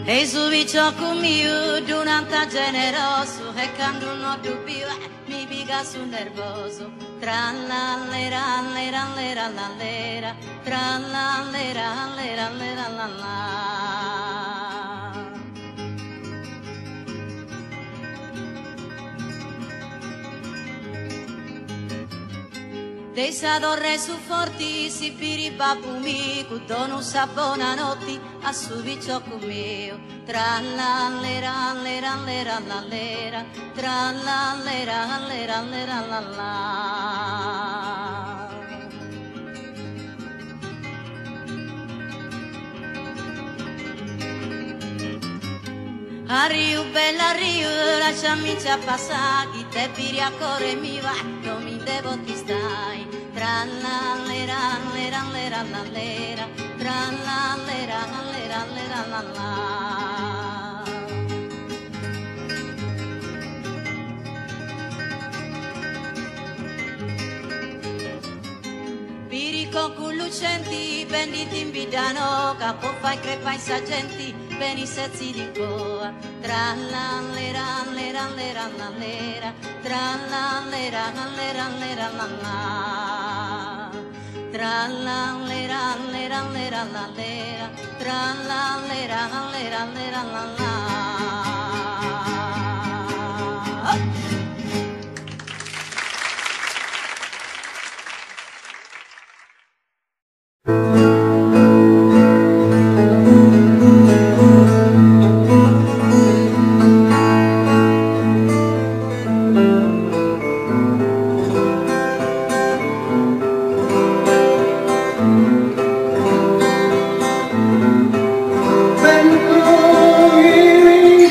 E su vicino mio, dunanta generoso, e quando non dubbio, mi piga sul nervoso. Tra la lera, lera, lera, la lera, tra la lera, lera, lera, la la. Dei sadorre su forti, si piri babumi, cutono sa buonanotti, a su vicino mio. Tra la lera, lera, lera, la lera, tra la lera, lera, lera, la la. A Rio, bella Rio, lasciami passare, chi te piri a cuore mi va, non mi devo ti stai. Tra la lera, lera, lera, la lera, tra la lera, lera, lera, la la. Pirico con lucenti, benditi in bidano, capo fai crepa i sagenti, beni sezzi di coa. Tra la lera, lera, lera, la lera, tra la lera, lera, lera, la la. Tra la lera, lera, lera, la lera, tra la lera, lera, lera, la la. Vengo in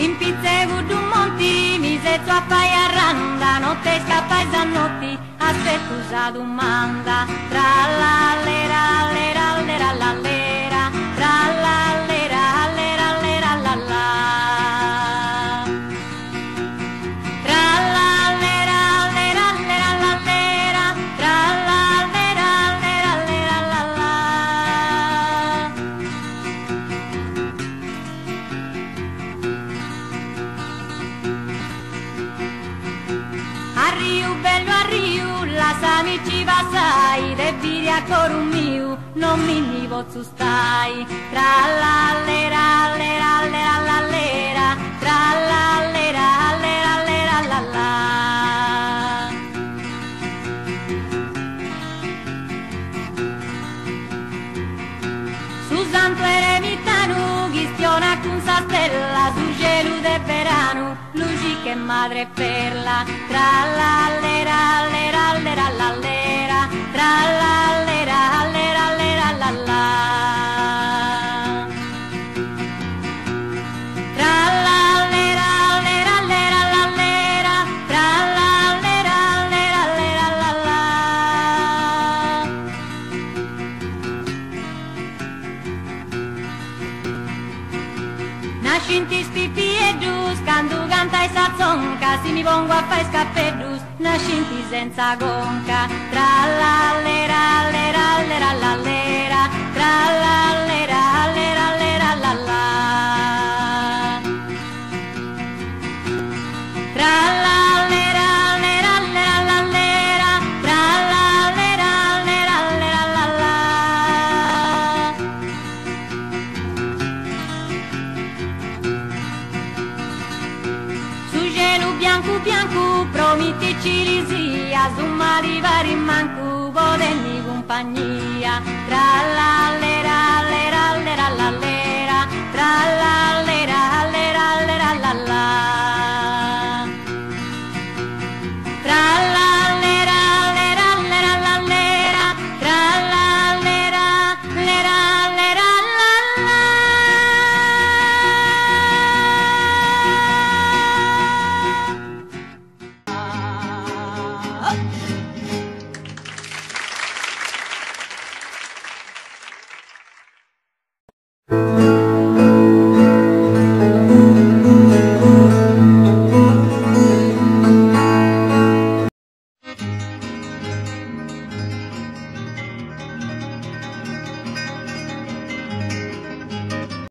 Impizzevo d'un monti, mise tua paia randa, notte scappa e zannotti, aspetto usa domanda. Tra l'allera, allera, allera, l'allera, tra l'allera, allera, allera, l'alla. Tra l'allera, allera, allera, l'allera, tra l'allera, allera, allera, l'alla. Arriu bello arriu, la sami ci va sai, de viri a corum miu, non mi nivo zu stai. Tra l'allera, allera, allera, l'allera, tra l'allera, allera, allera, l'alla. Su santo eremitanu, ghistiona con sa stella, su gelu de verano, luci che madre perla. Tra l'allera, allera, allera, l'allera, tra l'allera, allera, allera, l'alla. Tra l'allera, allera, allera, l'allera, tra l'allera, allera, allera, l'alla. Nascinti sti piedus, candu canta e sazzonca, si mi pongo a fare scappedus, nascinti senza gonca. Tra l'allera, allera, allera, l'allera, tra l'allera, allera, allera, l'alla. Tra l'allera, allera, allera, l'allera, tra l'allera, allera, allera, l'alla. Su gelo bianco bianco, promitici lisia, su mari vari manco, vodenni compagnia. Tra l'allera,